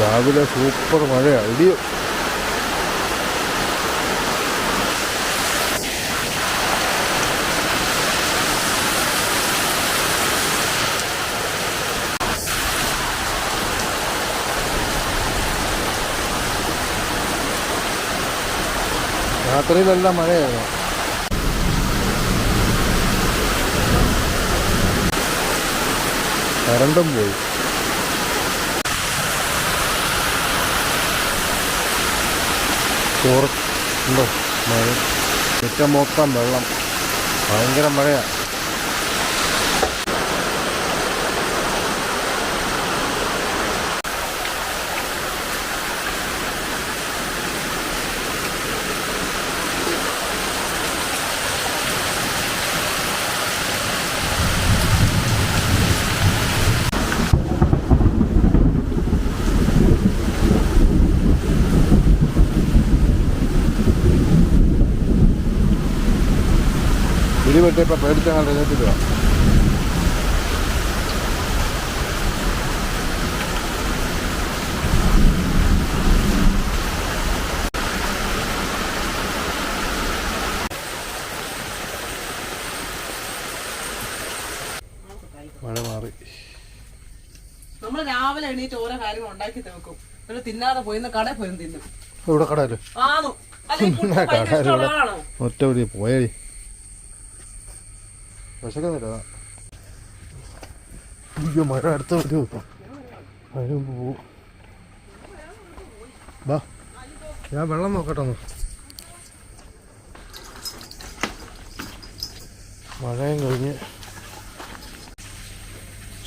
രാവിലെ സൂപ്പർ മഴയാണ്, ഇടിയും. രാത്രിയിലെല്ലാം മഴയായിരുന്നു. കറണ്ടും പോയി. ഉണ്ടോ മഴ, ചുറ്റം മൊത്തം വെള്ളം, ഭയങ്കര മഴയാണ്. ഇടി വെട്ടിയപ്പോൾ പേടിച്ചങ്ങാണ്ട് എഴുന്നേറ്റില്ല. മഴ മാറി. നമ്മള് രാവിലെ എണീറ്റ് ഓരോ കാര്യങ്ങൾ ഉണ്ടാക്കി നോക്കും, പിന്നെ തിന്നാതെ പോയി കടയിൽ പോയി തിന്നും. ഇവിടെ കടയില് ഒറ്റ വഴി പോയടി വിശക്കുന്നില്ല. അയ്യോ മഴ അടുത്ത വരും, അതിന് മുമ്പ് പോവും. ബാ ഞാൻ വെള്ളം നോക്കട്ടെ ഒന്ന്. മഴയും കഴിഞ്ഞ്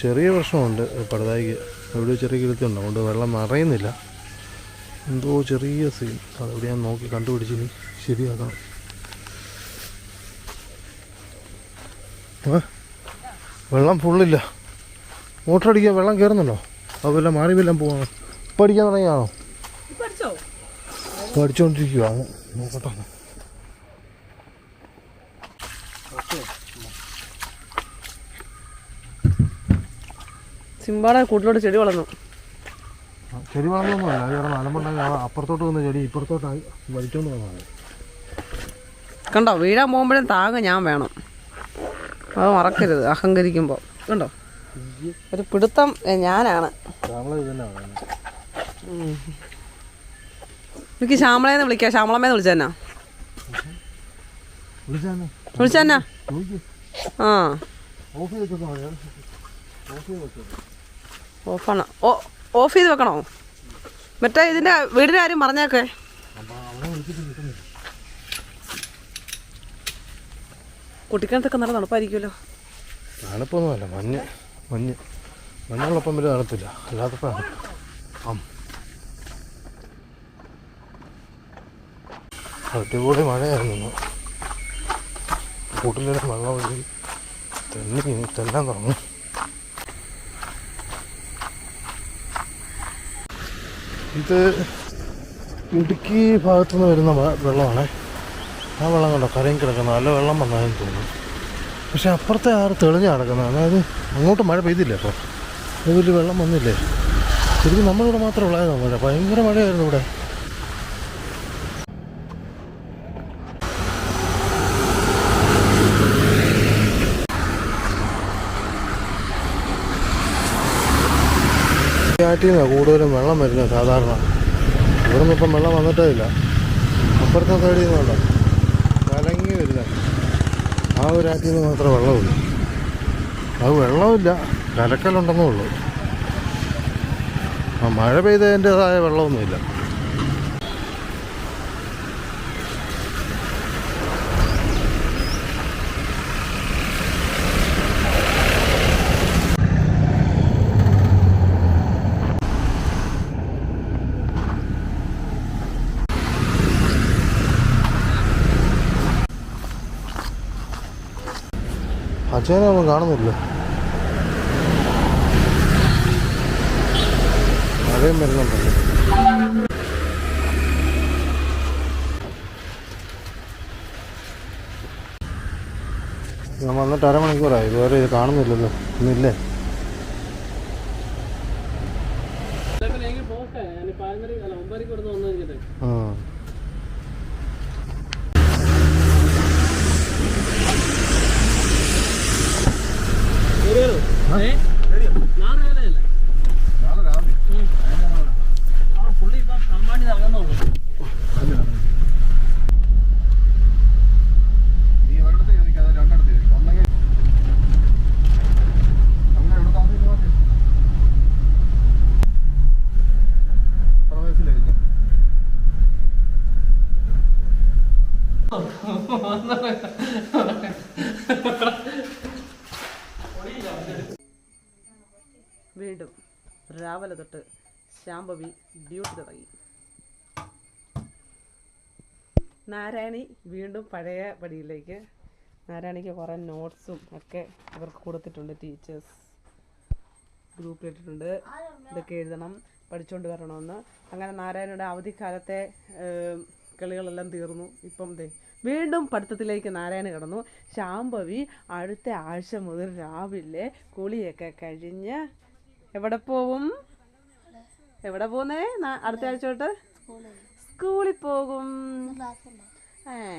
ചെറിയ പ്രശ്നമുണ്ട് പടുതായിക്ക്, എവിടെ ചെറിയ കിളുത്തുണ്ട്, അതുകൊണ്ട് വെള്ളം നിറയുന്നില്ല. എന്തോ ചെറിയ സീൻ, അതെവിടെ ഞാൻ നോക്കി കണ്ടുപിടിച്ചിനി ശരിയാക്കണം. വെള്ളം ഫുള്ളില്ല, മോട്ടർ അടിക്കാൻ വെള്ളം കയറുന്നുണ്ടോ? അതുപോലെ മാറി വല്ലതും പോവാണ്. ഇപ്പം അടിക്കാൻ തുടങ്ങിയാണോ? ഇപ്പം അടിച്ചുകൊണ്ടിരിക്കുവാണ്, നോക്കട്ടെ. സിംബാടെ കൂട്ടിലോട്ട് ചെടി വളർന്നു. ചെടി വളർന്നൊന്നുമല്ല, ഇവിടെ നലമ്പുണ്ടായി അപ്പുറത്തോട്ട് വന്ന ചെടി ഇപ്പുറത്തോട്ടായി വലിച്ചോണ്ട് വന്നതാണ്. കണ്ടോ, വീഴാൻ പോകുമ്പോഴും താങ്ങ് ഞാൻ വേണം, അത് മറക്കരുത് അഹങ്കരിക്കുമ്പോൾ. കണ്ടോ, ഒരു പിടുത്തം ഞാനാണ്. എനിക്ക് ശ്യാമളേന്ന് വിളിക്കാം, ശ്യാമളമ്മേന്ന് വിളിച്ചെന്നാ വിളിച്ചെന്നാ. ആ ഓഫാണ്, ഓഫ് ചെയ്ത് വെക്കണോ? മറ്റേ ഇതിൻ്റെ വീടിൻ്റെ കാര്യം പറഞ്ഞേക്കെ. കുട്ടിക്കാലത്തൊക്കെ നല്ല തണുപ്പായിരിക്കുമല്ലോ. തണുപ്പൊന്നുമല്ല, മഞ്ഞുള്ളപ്പം വലിയ തണുപ്പില്ല, അല്ലാത്തപ്പോൾ അടിപൊളി മഴയായിരുന്നു. കൂട്ടിലൊരു വെള്ളം ഒഴുകി തെന്നാൻ തുടങ്ങും. ഇത് ഇടുക്കി ഭാഗത്തുനിന്ന് വരുന്ന വെള്ളമാണ്. ആ വെള്ളം കണ്ടോ കരയും കിടക്കുന്നത്, നല്ല വെള്ളം വന്നതെന്ന് തോന്നുന്നു. പക്ഷെ അപ്പുറത്തെ ആറ് തെളിഞ്ഞ് കിടക്കുന്നത്, അതായത് അങ്ങോട്ട് മഴ പെയ്തില്ലേ, അപ്പോൾ അത് വലിയ വെള്ളം വന്നില്ലേ. ശരിക്കും നമ്മളിവിടെ മാത്രമേ ഉള്ളായിരുന്നു മഴ, ഭയങ്കര മഴയായിരുന്നു ഇവിടെ. ആറ്റിൽ നിന്നാണ് കൂടുതലും വെള്ളം വരുന്നത് സാധാരണ. ഇവിടെ നിന്ന് ഇപ്പം വെള്ളം വന്നിട്ടേ ഇല്ല. അപ്പുറത്തെ സൈഡിൽ നിന്നുണ്ടോ കലങ്ങി വരുന്നത്, ആ ഒരു ആറ്റിൽ നിന്ന് മാത്രമേ വെള്ളമുള്ളൂ. അത് വെള്ളമില്ല, കലക്കലുണ്ടെന്നേ ഉള്ളൂ. ആ മഴ പെയ്തതിൻ്റെതായ വെള്ളമൊന്നുമില്ല. അച്ഛനെ ഒന്നും കാണുന്നില്ല, മഴയും വരുന്നുണ്ടല്ലോ. ഞാൻ വന്നിട്ട് അരമണിക്കൂറായി, ഇതുവരെ ഇത് കാണുന്നില്ലല്ലോ. ഇന്നില്ലേ? വീണ്ടും രാവിലെ തൊട്ട് ശാംഭവി ഡ്യൂട്ടി തുടങ്ങി. നാരായണി വീണ്ടും പഴയ പടിയിലേക്ക്. നാരായണിക്ക് കുറേ നോട്ട്സും ഒക്കെ ഇവർക്ക് കൊടുത്തിട്ടുണ്ട്. ടീച്ചേഴ്സ് ഗ്രൂപ്പിലിട്ടിട്ടുണ്ട്, ഇതൊക്കെ എഴുതണം, പഠിച്ചുകൊണ്ട് വരണമെന്ന്. അങ്ങനെ നാരായണിയുടെ അവധിക്കാലത്തെ കളികളെല്ലാം തീർന്നു. ഇപ്പം വീണ്ടും പഠിത്തത്തിലേക്ക് നാരായണി കിടന്നു. ശാംഭവി അടുത്ത ആഴ്ച മുതൽ രാവിലെ കുളിയൊക്കെ കഴിഞ്ഞ് എവിടെ പോവും? എവിടെ പോകുന്നേ? അടുത്ത ആഴ്ച തൊട്ട് സ്കൂളിൽ പോകും.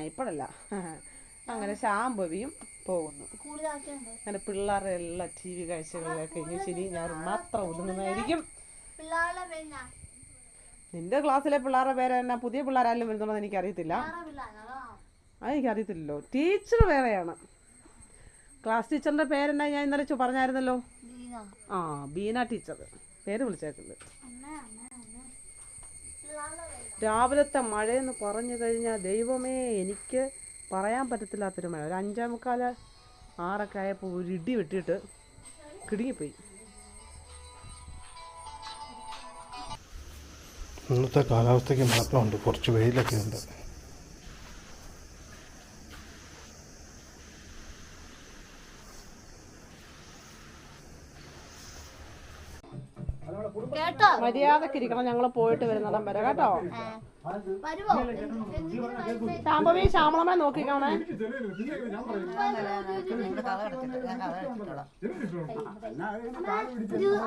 ഇപ്പോഴല്ല, അങ്ങനെ ശാംഭവിയും പോകുന്നു. അങ്ങനെ പിള്ളേരുടെ എല്ലാ TV കാഴ്ചകളിലൊക്കെ ഇനി ശരി ഞാൻ മാത്രം ഒതുങ്ങുന്നതായിരിക്കും. നിന്റെ ക്ലാസ്സിലെ പിള്ളേരുടെ പേര് എന്നാ? പുതിയ പിള്ളേരായാലും വരുന്നുണ്ടോ എന്ന് എനിക്കറിയത്തില്ല. അതെനിക്കറിയത്തില്ലല്ലോ. ടീച്ചർ വേറെയാണ്. ക്ലാസ് ടീച്ചറിൻ്റെ പേരെന്നാ? ഞാൻ ഇന്നലെ പറഞ്ഞായിരുന്നല്ലോ. ബീന ടീച്ചർ പേര് വിളിച്ചേക്കുന്നത്. രാവിലത്തെ മഴയെന്ന് പറഞ്ഞു കഴിഞ്ഞാൽ ദൈവമേ, എനിക്ക് പറയാൻ പറ്റത്തില്ലാത്തൊരു മഴ. ഒരു 5:45, 6 ആയപ്പോൾ ഒരു ഇടി വെട്ടിയിട്ട് കിടുങ്ങിപ്പോയി. ഇന്നത്തെ കാലാവസ്ഥയ്ക്ക് മാറ്റമുണ്ട്, കുറച്ച് വെയിലൊക്കെ ഉണ്ട്. മര്യാദക്ക് ഇരിക്കണം, ഞങ്ങൾ പോയിട്ട് വരുന്നിടം വരെ കേട്ടോ. ശാംഭവി ശ്യാമളമ്മ നോക്കിക്കോണേ.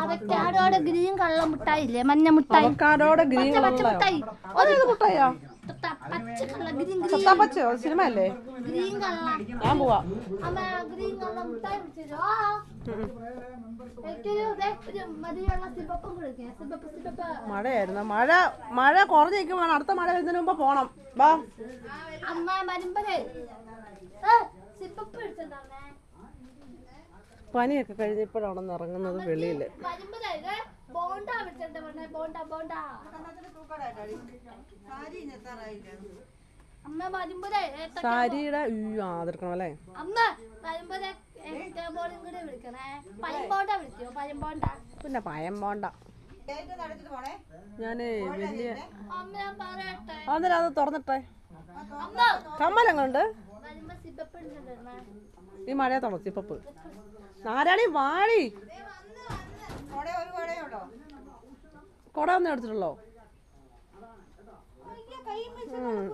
അവക്കാടോടെ ഗ്രീൻ കളർ മുട്ടായില്ലേ? മഞ്ഞ മുട്ടായി. അവക്കാടോടെ ഗ്രീൻ മുട്ടായി. മുട്ടായോ? പച്ചയോ? സിനിമ അല്ലേ? Green colour. ഞാൻ പോവാ. ഗ്രീൻ കളർ മുട്ടായി മഴയായിരുന്നു. മഴ കുറഞ്ഞിരിക്കും. വേണം അടുത്ത മഴ വരുന്നതിന് മുമ്പ് പോണം. വാ. പനിയൊക്കെ കഴിഞ്ഞപ്പോഴാണ് ഇറങ്ങുന്നത് വെളിയില്. സാരിയുടെ അതെടുക്കണം അല്ലേ? പിന്നെ പയം പോണ്ട. ഞാന് വലിയ അന്നേരം അത് തുറന്നിട്ടെ. കമ്മലങ്ങുണ്ട്. ഈ മഴയത്താണോ സിപ്പപ്പ്? നാരായണി വാടി. കൊട ഒന്നും എടുത്തിട്ടുള്ളോ?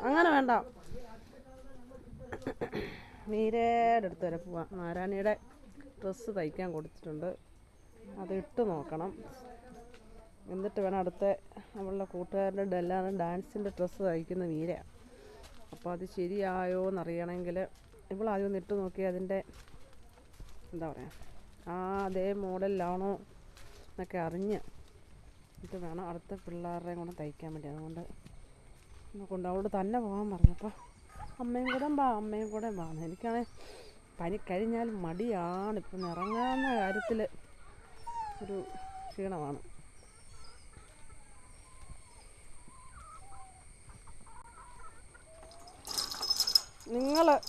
അങ്ങനെ വേണ്ട. മീരയുടെ അടുത്ത് വരെ പോവാം. നാരായണിയുടെ ഡ്രസ്സ് തയ്ക്കാൻ കൊടുത്തിട്ടുണ്ട്, അത് ഇട്ട് നോക്കണം. എന്നിട്ട് വേണം അടുത്ത അവളുടെ കൂട്ടുകാരുടെ എല്ലാവരും ഡാൻസിൻ്റെ ഡ്രസ്സ് തയ്ക്കുന്ന മീരയാണ്. അപ്പോൾ അത് ശരിയായോ എന്നറിയണമെങ്കിൽ ഇവളാദ്യം ഒന്ന് ഇട്ട് നോക്കി അതിൻ്റെ എന്താ പറയുക അതേ മോഡലിലാണോ എന്നൊക്കെ അറിഞ്ഞ് എന്നിട്ട് വേണം അടുത്ത പിള്ളേരുടെയും കൂടെ തയ്ക്കാൻ വേണ്ടി. അതുകൊണ്ട് കൊണ്ട് അവളോട് തന്നെ പോകാൻ പറഞ്ഞപ്പോൾ അമ്മയും കൂടെ വാ. എനിക്കാണെങ്കിൽ പനി കഴിഞ്ഞാൽ മടിയാണ്. ഇപ്പം ഇറങ്ങാവുന്ന കാര്യത്തിൽ ഒരു ക്ഷീണമാണ്.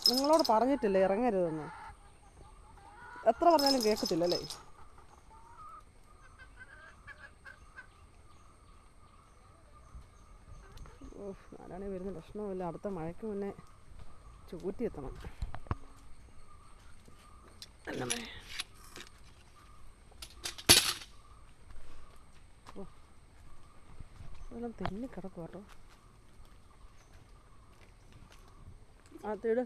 നിങ്ങളോട് പറഞ്ഞിട്ടില്ലേ ഇറങ്ങരുതെന്ന്? എത്ര പറഞ്ഞാലും കേൾക്കത്തില്ലല്ലേ? ആരാണെങ്കിൽ വരുന്ന പ്രശ്നവുമില്ല. അടുത്ത മഴയ്ക്ക് മുന്നേ ചൂറ്റി എത്തണം. എല്ലാം തെന്നി കിടക്കും കേട്ടോ. തേട്.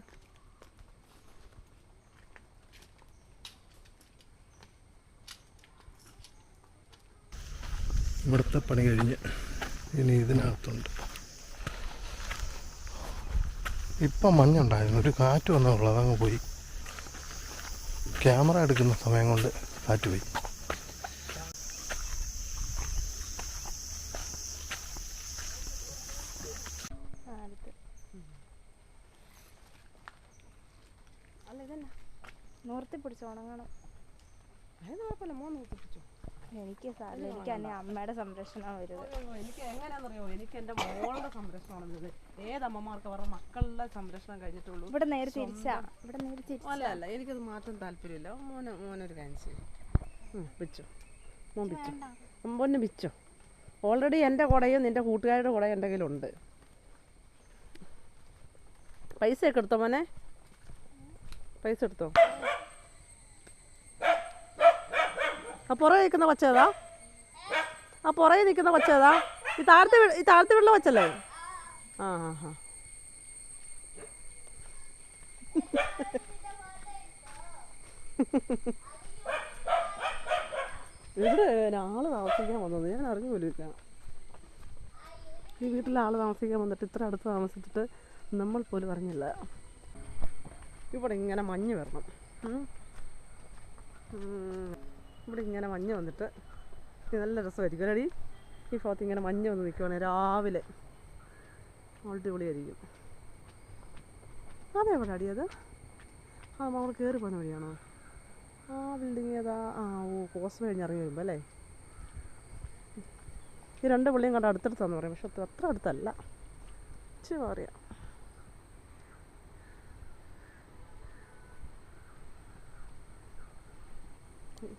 ഇവിടുത്തെ പണി കഴിഞ്ഞ് ഇനി ഇതിനകത്തുണ്ട്. ഇപ്പം മഞ്ഞുണ്ടായിരുന്നു, ഒരു കാറ്റ് വന്നുള്ളൂ, അതങ്ങ് പോയി. ക്യാമറ എടുക്കുന്ന സമയം കൊണ്ട് കാറ്റ് പോയി. അല്ല ഇതന്നെ നോർത്തി പിടിച്ച് ഉണങ്ങണം. അതിന് കുഴപ്പമില്ല, മോൻ പിടിച്ചോ. എനിക്ക് സാറില്ല, എനിക്ക് എന്നെ അമ്മയുടെ സംരക്ഷണമാണ് വരുന്നത്. എനിക്ക് എങ്ങനെയാണെന്നറിയോ, എനിക്ക് എൻ്റെ മോളുടെ സംരക്ഷണമാണ് വരുന്നത്. ഏതമ്മമാർക്ക് അവരുടെ മക്കളുടെ സംരക്ഷണം കഴിഞ്ഞിട്ടുള്ളൂ. ഇവിടെ നേരെ തിരിച്ചാ, ഇവിടെ നേരെ തിരിച്ചാ. അല്ല എനിക്കത് മാറ്റാൻ താല്പര്യമില്ല. മോനൊരു കാര്യം ചെയ്യും, പിച്ചോ, മോൻ പിച്ചോ, മോന് പിച്ചോ. ഓൾറെഡി എൻ്റെ കുടയും നിൻ്റെ കൂട്ടുകാരുടെ കുടയും എൻ്റെ കയ്യിലുണ്ട്. പൈസയൊക്കെ എടുത്തോ മോനെ, പൈസ എടുത്തോ. ആ പുറകെ നിൽക്കുന്ന കൊച്ചേതാ? ആ പുറകെ നിൽക്കുന്ന കൊച്ചേതാ? ഈ താഴത്തെ വീട്ടിലെ കൊച്ചല്ലേ? ആ ഹാ ഹാ. ഇവിടെ ആള് താമസിക്കാൻ വന്നത് ഞാൻ അറിഞ്ഞു പോലുമില്ല. ഈ വീട്ടിൽ ആള് താമസിക്കാൻ വന്നിട്ട് ഇത്ര അടുത്ത് താമസിച്ചിട്ട് നമ്മൾ പോലും അറിഞ്ഞില്ല. ഇവിടെ ഇങ്ങനെ മഞ്ഞ് വരണം. ഇവിടെ ഇങ്ങനെ മഞ്ഞ് വന്നിട്ട് നല്ല രസമായിരിക്കും അല്ലടി. ഈ ഭാഗത്ത് ഇങ്ങനെ മഞ്ഞ് വന്ന് നിൽക്കുവാണെങ്കിൽ രാവിലെ അടിപൊളിയായിരിക്കും. അതെവിടെ അടിയത്? ആ നമ്മൾ കയറി പോകുന്ന വഴിയാണോ? ആ ബിൽഡിങ് ഏതാ? ആ ഓ, കോസ്റ്റ് കഴിഞ്ഞ് ഇറങ്ങി വരുമ്പോൾ അല്ലേ? ഈ രണ്ട് പുള്ളിയും കണ്ട അടുത്തടുത്താന്ന് പറയും, പക്ഷെ അത്ര അടുത്തല്ല, ഇച്ചിരി അറിയാം.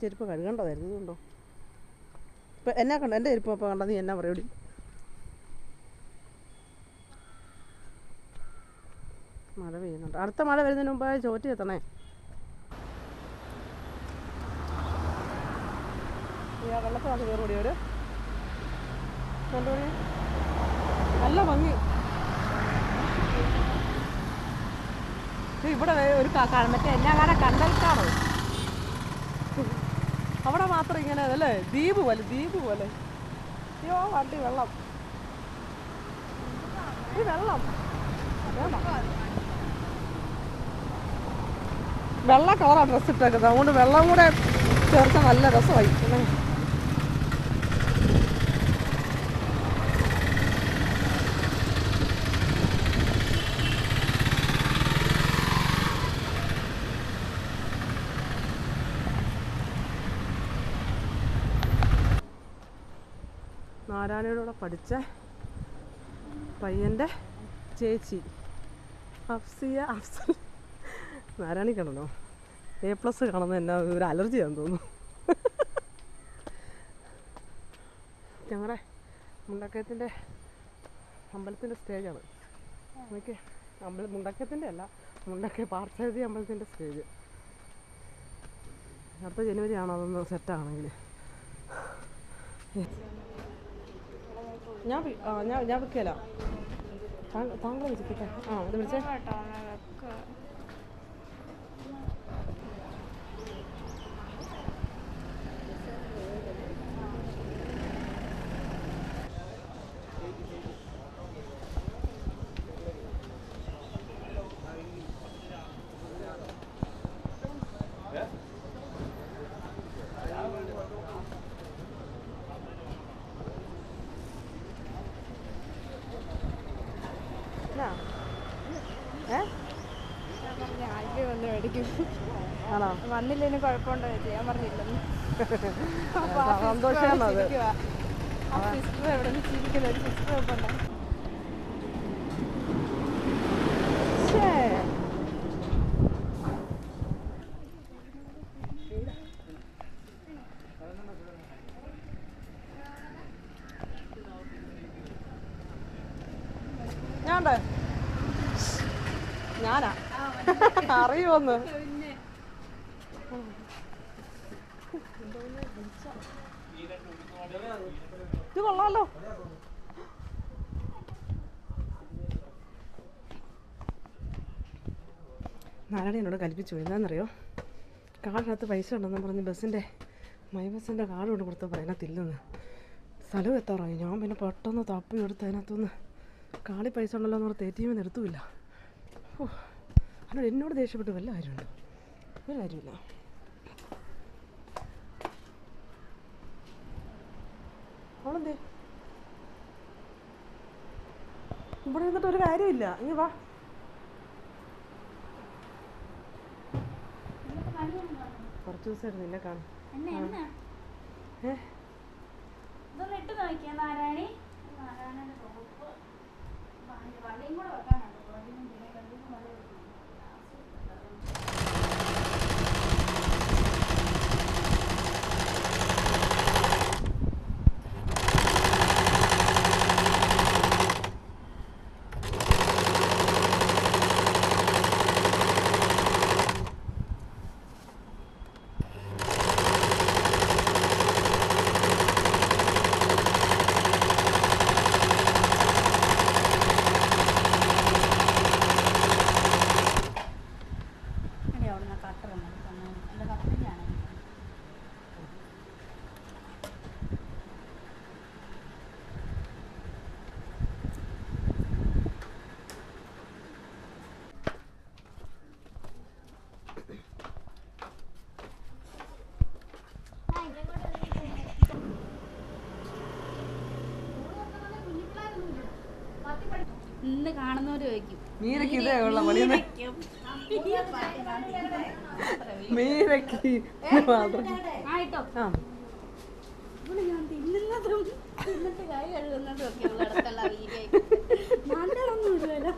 ചെരുപ്പ് കഴുകേണ്ടതായിരുന്നു, ഇതുണ്ടോ? ഇപ്പം എന്നാ കണ്ട എൻ്റെ ചെരുപ്പ് അപ്പോൾ കണ്ട നീ എന്നാ പറയൂടി? മഴ പെയ്യുന്നുണ്ട്. അടുത്ത മഴ വരുന്നതിന് മുമ്പ് ചോറ്റ് എത്തണേ. വെള്ളത്തിനകത്ത് കയറുകൂടി ഒരു കണ്ടുപിടി. നല്ല ഭംഗി. ഇവിടെ ഒരു മറ്റേ എന്നാ കാരണം കണ്ടൽക്കാണോ? അവിടെ മാത്രം ഇങ്ങനെ അതല്ലേ, ദ്വീപ് പോലെ. അയ്യോ വണ്ടി വെള്ളം, ഈ വെള്ളം വെള്ള കളറാണ് ഡ്രസ്സ് ഇട്ടേക്കുന്നത്, അതുകൊണ്ട് വെള്ളം കൂടെ ചേർത്ത് നല്ല രസമായി. നാരായണയുടെ കൂടെ പഠിച്ച പയ്യൻ്റെ ചേച്ചി അഫ്സൽ. നാരായണിക്കാണല്ലോ A+ കാണുന്നത് എന്നാ ഒരു അലർജിയാണെന്ന് തോന്നുന്നു. ഞങ്ങളുടെ മുണ്ടക്കയത്തിൻ്റെ അമ്പലത്തിൻ്റെ സ്റ്റേജാണ്. എനിക്ക് മുണ്ടക്കയത്തിൻ്റെ അല്ല, മുണ്ടക്കയ പാർത്ഥസാരഥി അമ്പലത്തിൻ്റെ സ്റ്റേജ്. അടുത്ത ജനുവരി ആണോ അതൊന്ന് സെറ്റാണെങ്കിൽ. ഞാൻ വെക്കല. താങ്കൾ വിളിച്ചിട്ടെ. ആ ഇത് വിളിച്ചേ. ആണോ? വന്നില്ലേനും കുഴപ്പമുണ്ടോ ചെയ്യാൻ പറഞ്ഞില്ലെന്ന്. സന്തോഷമാണത്. സിസ്റ്റർ എവിടെ നിന്ന് ചിരിക്കുന്ന ഒരു സിസ്റ്റർ ഒക്കെ ഉണ്ടോ? ഞാനാ അറിയുമോന്ന്? ഇത് കൊള്ളാലോ. നാരായണ എന്നോട് കൽപ്പിച്ചു പോയി. എന്താണെന്നറിയോ, കാർഡിനകത്ത് പൈസ ഉണ്ടെന്ന് പറഞ്ഞ് ബസ്സിൻ്റെ ബസ്സിൻ്റെ കാർഡ് കൊണ്ട് കൊടുത്തപ്പോൾ അതിനകത്തില്ലെന്ന്. സ്ഥലം എത്താറായി. ഞാൻ പിന്നെ പെട്ടെന്ന് തപ്പി എടുത്ത് അതിനകത്തുനിന്ന് കാളി പൈസ ഉണ്ടല്ലോ എന്ന് പറഞ്ഞ് ATM-ന്ന് എടുത്തുമില്ല. അല്ല എന്നോട് ദേഷ്യപ്പെട്ട് വല്ല കാര്യമുണ്ടോ? ഒരു കാര്യമില്ല. അവളെന്തേ ഇവിടെ നിന്നിട്ട് ഒരു കാര്യമില്ല. ഇനി വാ. കുറച്ച് ദിവസമായിരുന്നു നിന്നെ കാണും. ഇന്ന് കാണുന്നവര് ചോദിക്കും മീരക്ക് ഇതേ ഉള്ള പണിയെന്ന്. മീരക്ക് ആയിട്ടോ ആ ഞാൻ തിന്നുന്നതും തിന്നിട്ട് കൈ കഴുകുന്നതും ഒക്കെ അടുത്തുള്ള വീഡിയോ നല്ലതൊന്നും ഇല്ലല്ലോ.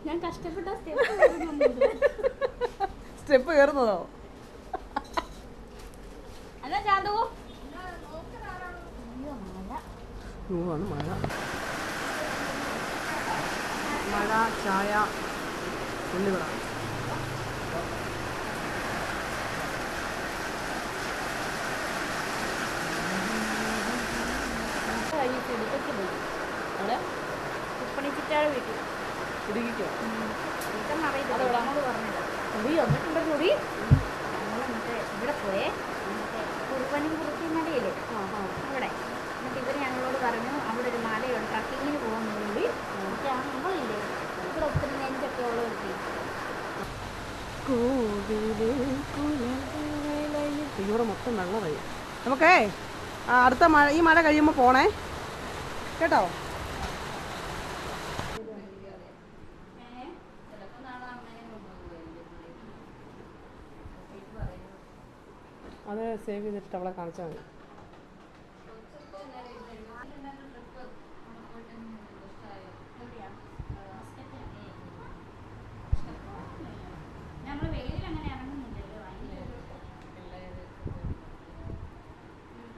ഞാൻ കഷ്ടപ്പെട്ട സ്റ്റെപ്പ് കയറുന്നതോ? അല്ല ജാതു ആണ് മഴ. മഴ, ചായ, ഉള്ളിവട. അവിടെ ഉപ്പണിച്ചിട്ടാണ് വീട്ടിൽ ഇടുക്കിക്കോ? അതോടെ അങ്ങോട്ട് പറഞ്ഞില്ല മുടി വന്നിട്ടുണ്ടോ? മുടി ഞങ്ങൾ മറ്റേ ഇവിടെ പോയേ മറ്റേ കുറുപ്പണി കുറുക്കി മലയില്ലേ അവിടെ. എന്നിട്ട് ഇവർ ഞങ്ങളോട് പറഞ്ഞു അവിടെ ഒരു മലയുണ്ട് ട്രക്കിങ്ങിന് പോകാൻ വേണ്ടി. മറ്റേ ആ നമ്മളില്ലേ ഇവിടെ ഒത്തിരി നെഞ്ചൊക്കെ ഉള്ള ഒരു ഇവിടെ മൊത്തം വെള്ളമായി. നമുക്കേ അടുത്ത മഴ, ഈ മഴ കഴിയുമ്പോൾ പോണേ കേട്ടോ. അത് സേവ് ചെയ്തിട്ട് അവളെ കാണിച്ചാൽ മതി. നമ്മൾ വെളിയിൽ അങ്ങനെ ഇറങ്ങുന്നില്ലല്ലോ.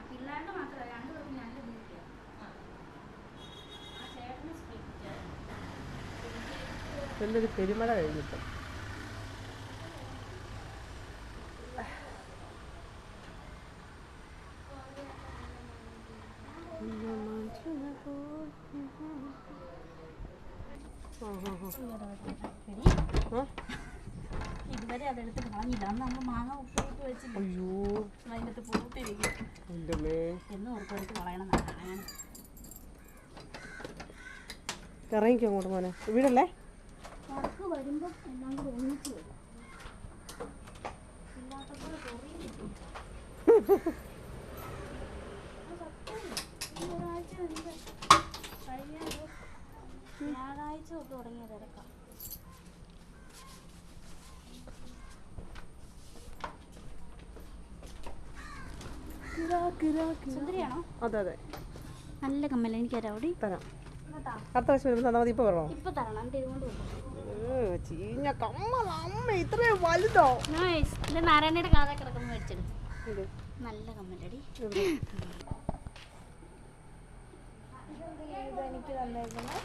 പിള്ളേരുടെ മാത്രമല്ല രണ്ടുപേർക്കും നല്ല ബുദ്ധിയാണ്. ആ ചേട്ടന് സ്ട്രിക്റ്റ് വലിയൊരു പെരുമഴ കഴിഞ്ഞിട്ട് ഇതുവരെ അതെടുത്ത് കളഞ്ഞില്ല. അന്ന് നമ്മൾ മാങ്ങ ഉപ്പിട്ട് വെച്ചില്ല. അയ്യോ അതിനകത്ത് പൂട്ടിരിക്കും എന്ന് ഓർത്തെടുത്ത് കളയണം. ഞാൻ ഇറങ്ങിക്കോ അങ്ങോട്ട് മോനെ. വീടല്ലേ? ഉറക്ക് വരുമ്പം എല്ലാം കൂടെ ഒന്നിച്ച് വരും. ഇല്ലാത്തപ്പോൾ ഒരാഴ്ച കഴിഞ്ഞ വ്യാഴാഴ്ച തൊട്ട് തുടങ്ങിയ തിരക്കാം. സുന്ദരിയാണോ? അതെ അതെ നല്ല കമ്മല. എനിക്ക് തരാം. അവിടെ തരാം. അടുത്ത പ്രാവശ്യം വരുമ്പോൾ തന്നാൽ മതി. ഇപ്പോൾ വരണോ? ഇപ്പൊ തരണം. തിരുകൊണ്ട് ചീഞ്ഞ കമ്മല. അമ്മ ഇത്രയും വലുതോ? ഇത് നാരായണയുടെ കാത കിടക്കുന്ന മേടിച്ചെടു. നല്ല കമ്മലടി.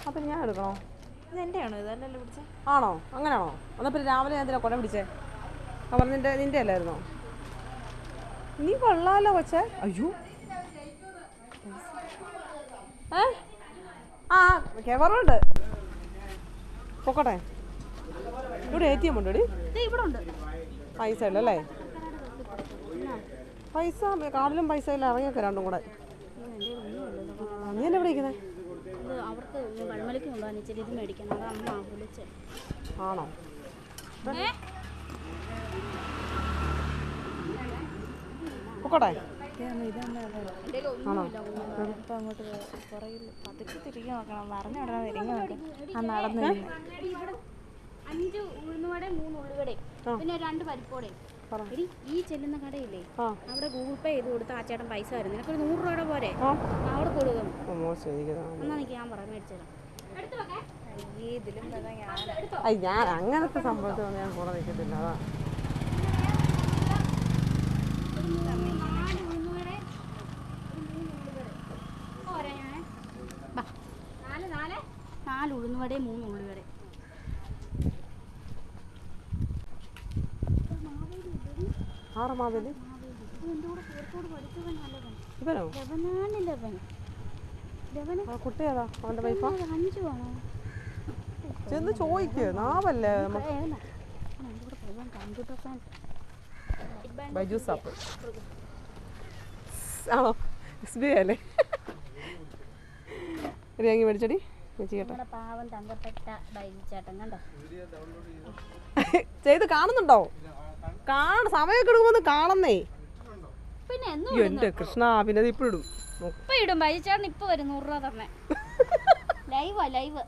അപ്പൊ ഞാൻ എടുക്കണോ? ഇത് എൻ്റെ ആണോ? ഇതല്ലല്ലോ പിടിച്ചേ. ആണോ? അങ്ങനെയാണോ? എന്നാൽ പിന്നെ രാവിലെ ഞാൻ എന്തിനാ കുട പിടിച്ചേ? അവർ നിന്റെ അല്ലായിരുന്നോ? നീ കൊള്ളാലോ കൊച്ചേ. അയ്യോ ആ കെവറുണ്ട്. പൊക്കോട്ടെ. ഇവിടെ ATM ഉണ്ടോടി? ഇവിടെ ഉണ്ട്. പൈസ ഉള്ളല്ലേ? പൈസ കാർഡിലും പൈസ ഇല്ല. ഇറങ്ങിയൊക്കെ രണ്ടും കൂടെ. നീ എന്നെ എവിടെ ഇരിക്കുന്നത്? അവർക്ക് വഴിമലയ്ക്ക് കൊണ്ടുപോകാൻ ഇച്ചിരി ഇത് മേടിക്കണം. അത് അമ്മ വിളിച്ചേ. ആണോ? പൊക്കോട്ടെ. ആണോ? അങ്ങോട്ട് പുറകിൽ പതുക്കെ തിരികെ നോക്കണം. പറഞ്ഞ ഉടനെ തിരികെ നോക്കണം. ആ നടന്നു 5 ഉഴുന്നുവടയും 3 ഉള്ളിവടയും പിന്നെ 2 പരിപ്പോടയും. ഈ ചെല്ലുന്ന കടയില്ലേ, അവിടെ ഗൂഗിൾ പേ ചെയ്ത് കൊടുത്ത ആ ചേട്ടൻ പൈസ തരും. നിനക്കൊരു 100 രൂപയുടെ പോരെ അവിടെ കൊടുക്കും. എന്നാ എനിക്ക് ഞാൻ പറയാം, മേടിച്ചേരാം. ഞാൻ അങ്ങനത്തെ സംഭവത്തിൽ ഞാൻ കൂടെ നിൽക്കത്തില്ല. അതാ 4 ഉഴുന്നുവടയും 3 ഉള്ളിവടയും. മാവേലി ഇവനോ? കുട്ടിയേതാ? അവന്റെ വൈഫാ? ചെന്ന് ചോദിക്കുക. നാവല്ലേ ബൈജു സാപ്പ് ആണോ? SBI അല്ലേ? രേങ്ങി മേടിച്ചടി പാവം തങ്കപ്പെട്ട ബൈജു ചേട്ടൻ കണ്ടോ? ചെയ്ത് കാണുന്നുണ്ടോ? സമയമൊക്കെ എടുക്കുമ്പോ കാണുന്നേ. പിന്നെ എന്റെ കൃഷ്ണ, പിന്നെ ഇപ്പിടും ഇപ്പൊ ഇടും. ബൈജു ചേട്ടൻ ഇപ്പൊ വരും 100 രൂപ തന്നെ. ലൈവ്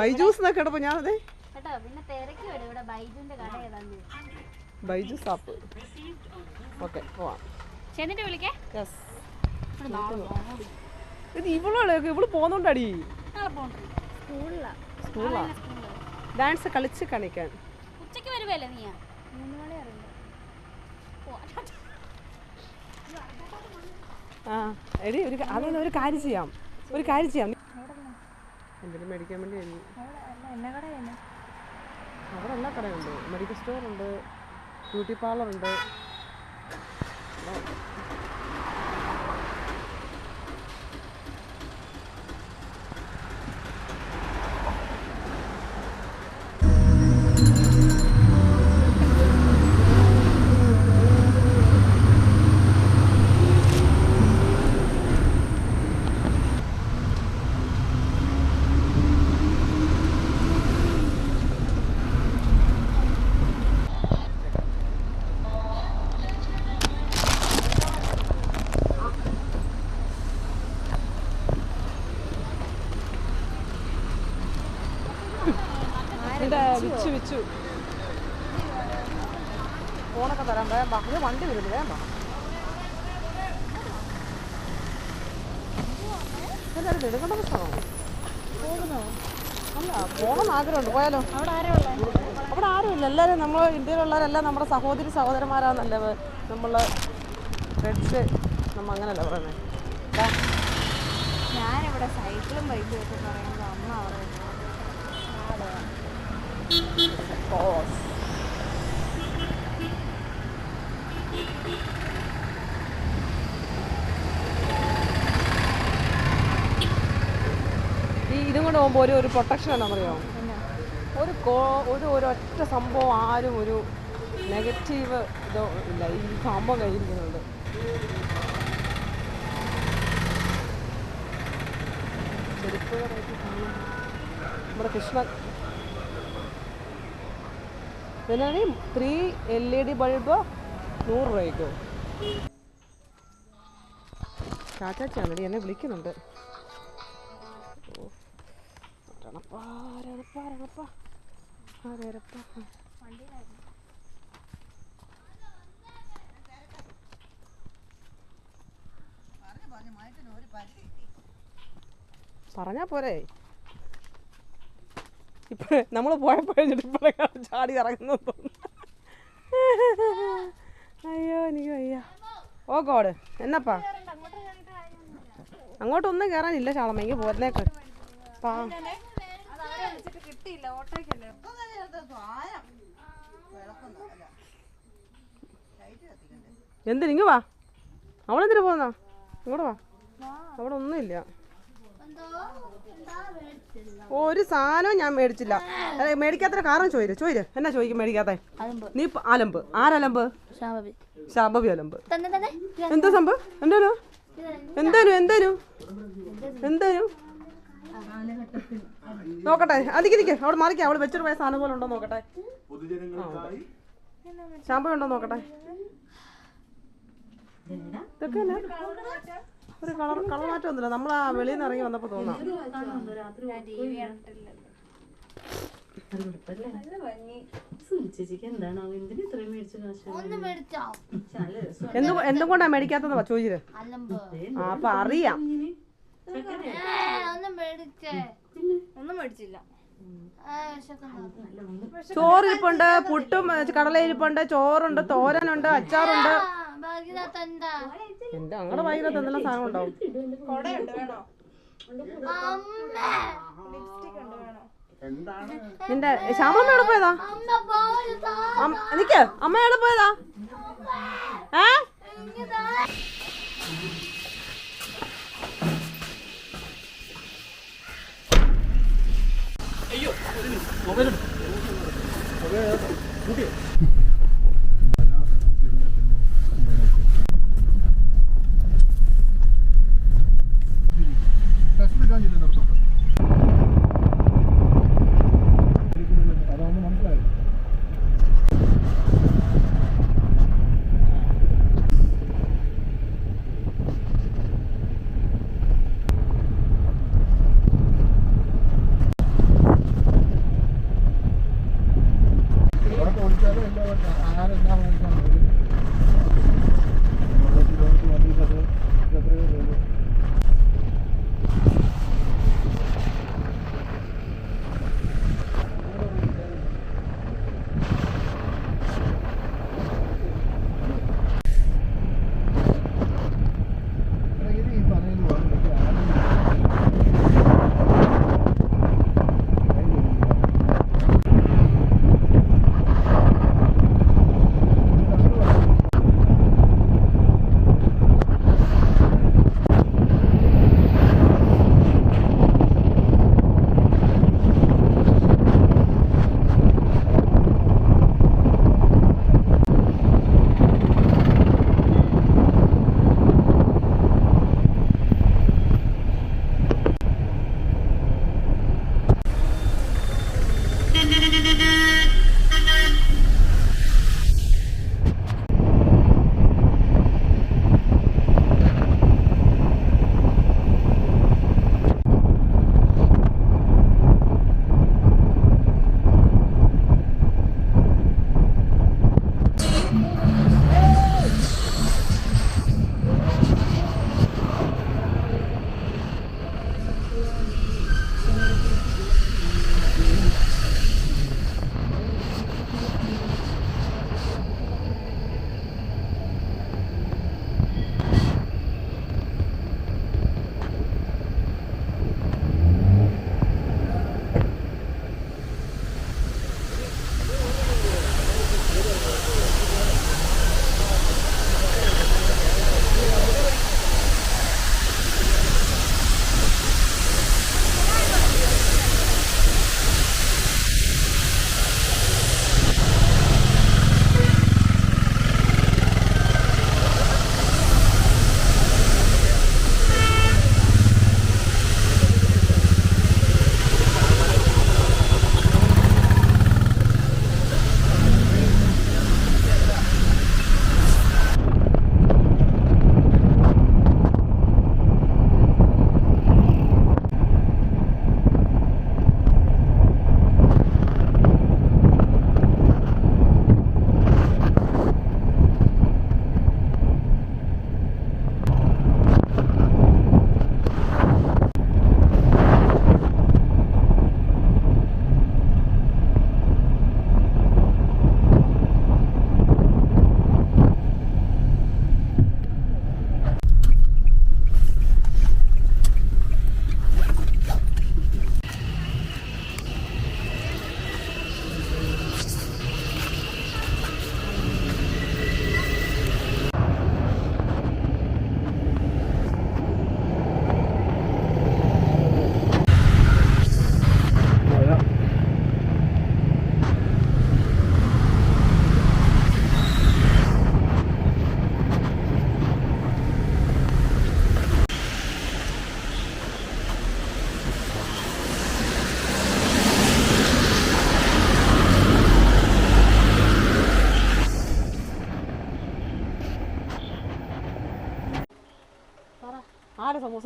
ബൈജൂസ് എന്നൊക്കെ കേട്ടപ്പോ ഞാൻ അതെ കേട്ടോ. പിന്നെ തിരക്കി വരും ഇവിടെ ബൈജുവിന്റെ കട ഏതാന്ന്. ബൈജു സാപ്പ്. ഓക്കെ പോവാം. ചെന്നിട്ട് വിളിക്കേ. ഇത് ഇവള് പോന്നോണ്ടടി. സ്കൂളിലാ ഡാൻസ് കളിച്ച് കാണിക്കാൻ. ഉച്ചക്ക് വരുവല്ലേ നീ? ആ എടി ഒരു കാര്യം ചെയ്യാം. എന്തെങ്കിലും മേടിക്കാൻ വേണ്ടി അവിടെ എല്ലാ കടയുണ്ട്. മെഡിക്കൽ സ്റ്റോറുണ്ട്, ബ്യൂട്ടി പാർലറുണ്ട്. വിച്ചു ഫോണൊക്കെ തരാൻ വേഗം വാ. വണ്ടി വരുന്നു, വേഗം വാ. എല്ലാവരും എടുക്കേണ്ട പുസ്തകമാണോ? അല്ല, പോകണമെന്ന് ആഗ്രഹമുണ്ട്. പോയാലോ? അവിടെ ആരുമില്ല. എല്ലാവരും നമ്മൾ ഇന്ത്യയിലുള്ളവരെല്ലാം നമ്മുടെ സഹോദരന്മാരാന്നല്ലേ നമ്മൾ ഫ്രണ്ട്സ്. നമ്മൾ അങ്ങനെയല്ല പറയുന്നത്. ഞാനിവിടെ സൈക്കിളും ബൈക്കും ഒക്കെ പറയുമ്പോൾ അമ്മ അവിടെ ഇതും കൊണ്ട് പോകുമ്പോൾ ഒരു പ്രൊട്ടക്ഷൻ എന്താണെന്നറിയോ? ഒരു ഒറ്റ സംഭവം ആരും ഒരു നെഗറ്റീവ് ഇതോ ഇല്ല. ഈ സംഭവം കഴിഞ്ഞിരിക്കുന്നുണ്ട്. നമ്മുടെ കൃഷ്ണൻ ഇതിനാണ് 3 LED ബൾബ് 100 രൂപയ്ക്കോ? ചാച്ചാച്ചാണടി എന്നെ വിളിക്കുന്നുണ്ട്. പറഞ്ഞാ പോരെ. ഇപ്പൊ നമ്മൾ പോയപ്പോഴെന്നിട്ട് ഇപ്പോഴൊക്കെ ചാടി ഇറങ്ങുന്നു. അയ്യോ എനിക്ക് അയ്യോ. ഓ ഗോഡ്, എന്നപ്പാ അങ്ങോട്ടൊന്നും കയറാനില്ല. ചാളമ്മയ്ക്ക് പോരുന്നേക്ക്. എന്തിനു വാ. അവളെന്തിനു പോന്നാ? ഇങ്ങോട്ട് വാ. അവിടെ ഒന്നുമില്ല. ഒരു സാധനവും ഞാൻ മേടിച്ചില്ല. മേടിക്കാത്ത കാരണം ചോദിര്. എന്നാ ചോദിക്കും മേടിക്കാത്ത? നീ അലമ്പ്. ആരലമ്പ്? ശാബവി അലമ്പ്. എന്താ സംഭവം? എന്തേനു നോക്കട്ടെ, അതിക്ക് നിൽക്ക്, അവിടെ മാറിക്കാം. അവിടെ വെച്ചൊരു പോയ സാധനം പോലെ ഉണ്ടോ നോക്കട്ടെ. ഷാമ്പു ഉണ്ടോ നോക്കട്ടെ. ഇതൊക്കെ തന്നെ ഒരു കളർ മാറ്റം ഒന്നുമില്ല. നമ്മൾ ആ വെളിയിൽ നിന്ന് ഇറങ്ങി വന്നപ്പോൾ തോന്നാം. എന്തും കൊണ്ടാ മേടിക്കാത്തത് ചോദിച്ചത്? ആ അപ്പൊ അറിയാം. ചോറിരിപ്പുണ്ട്, പുട്ടും കടലയിരിപ്പുണ്ട്, ചോറുണ്ട്, തോരനുണ്ട്, അച്ചാറുണ്ട്. എന്താ അങ്ങനെ വൈകുന്നേരത്ത് എന്തെല്ലാം സാധനം ഉണ്ടാവും. നിന്റെ ശ്യാമമ്മ എവിടെ പോയതാ? നിക്ക്, അമ്മ എവിടെ പോയതാ?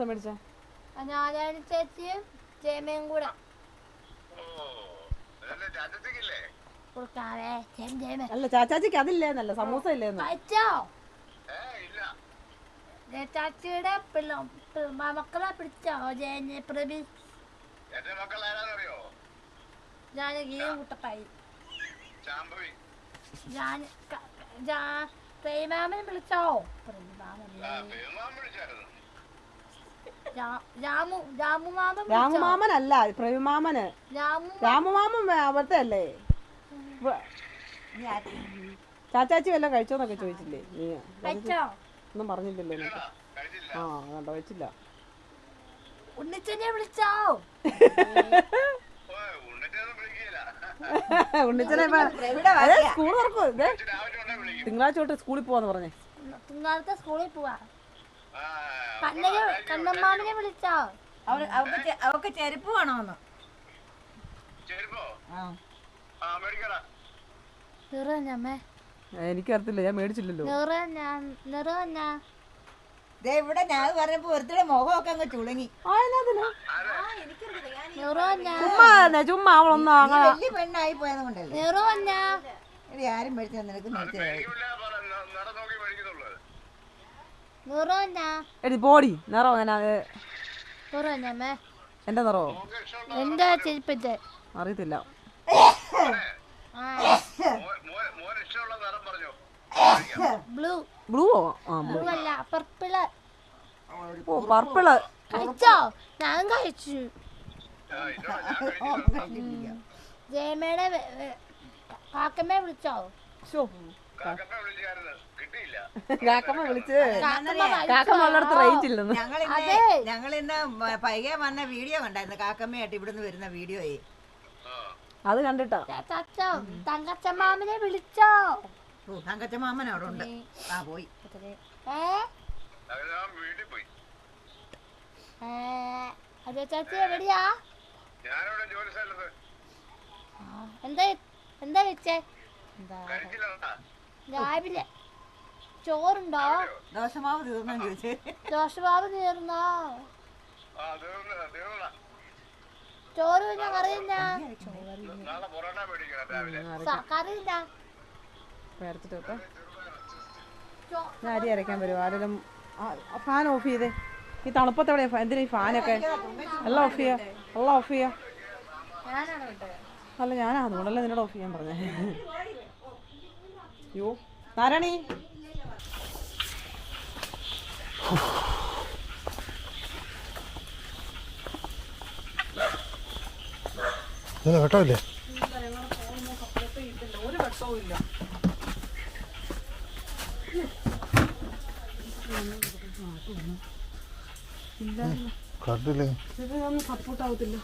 സമൂസ മേടിച്ചേ? ഞാനാണ് ചേച്ചിയും ജയമയും കൂടെ കൊടുക്കാവേ. അല്ല ചാച്ചാച്ചിക്ക് അതില്ലേന്നല്ല, സമൂസ ഇല്ലേന്ന്. കഴിച്ചോ? ചാച്ചിയുടെ മക്കളെ പിടിച്ചോ? പ്രവി ജാനകിയും കുട്ടപ്പായി. പ്രേമാമൻ വിളിച്ചോ? രാമുമാമനല്ല, പ്രവിമാമന്. രാമുമാമൻ അവിടുത്തെ അല്ലേ? ചാച്ചാച്ചി വല്ലതും കഴിച്ചോന്നൊക്കെ ചോദിച്ചില്ലേ? ഒന്നും പറഞ്ഞില്ലല്ലോ എനിക്ക്. ആ കണ്ടോ, വെച്ചില്ല. ഉണ്ണിച്ചനെ വിളിച്ചോ? ഉണ്ണിച്ചനെ സ്കൂൾ തുറക്കും. തിങ്കളാഴ്ച തൊട്ട് സ്കൂളിൽ പോവാന്ന് പറഞ്ഞേ. തിങ്കളാഴ്ച സ്കൂളിൽ പോവാ. കണ്ണമ്മാമിനെ വിളിച്ചോ? അവക്ക് ചെരുപ്പ് വേണോന്ന്. എനിക്കറിയത്തില്ല, ഞാൻ മേടിച്ചില്ലല്ലോ. ഇവിടെ ഞാൻ പറഞ്ഞപ്പോ ഒരുത്തരുടെ മുഖമൊക്കെ അങ്ങ് ചുളുങ്ങി. ചുമ്മാ അവളൊന്നും വലിയ പെണ്ണായി പോയത് കൊണ്ടല്ലേ. ആരും മേടിച്ചാൽ നിനക്ക് എടി പോടി. നിറോ എന്റെ നിറോ എന്റെ ചെരുപ്പത്തെ അറിയത്തില്ല. ബ്ലൂ. ബ്ലൂവോ? ആ ബ്ലൂ അല്ല, പർപ്പിള്. ഓ പർപ്പിള്. കഴിച്ചോ? ഞാൻ കഴിച്ചു. ജയമേടെ കാക്കമ്മയെ വിളിച്ചോ? കാക്കമ്മ വിളിച്ച് കാക്കമ്മ ഉള്ളിടത്ത് റേഞ്ച് ഇല്ലെന്ന്. ഞങ്ങളിന്ന് പൈകെ വന്ന വീഡിയോ കണ്ടായിരുന്നു, കാക്കമ്മയായിട്ട് ഇവിടുന്ന് വരുന്ന വീഡിയോയെ. അത് കണ്ടിട്ടാ. തങ്കച്ചമ്മാമനെ വിളിച്ചോ? തങ്കച്ചമാമൻ അവിടെ ഉണ്ട്. ആ പോയി. അതെ ചാച്ചി എവിടെയാ? എന്താ വെച്ചേ? രാവിലെ ചോറുണ്ടോ? ദോശമാവ് തീർന്നു ചോദിച്ചേ. ദോശമാവ് തീർന്നോ? ചോറ് പിന്നെ കറിയില്ല. കറിയില്ല. ഞാൻ അരി അരയ്ക്കാൻ വരും. ആരെങ്കിലും ഫാൻ ഓഫ് ചെയ്തേ. ഈ തണുപ്പത്ത് എവിടെയാ? എന്തിനാ ഈ ഫാനൊക്കെ? എല്ലാം ഓഫ് ചെയ്യാ, എല്ലാം ഓഫ് ചെയ്യാ. അല്ല ഞാനാ, അതുകൊണ്ടല്ലേ നിന്നോട് ഓഫ് ചെയ്യാൻ പറഞ്ഞേ. അയ്യോ നാരായണി. വെട്ടമില്ലേ? ഒരു വെട്ടവും ഇല്ല. കണ്ടില്ലേ? ഇതൊന്നും സപ്പോർട്ട് ആവത്തില്ല.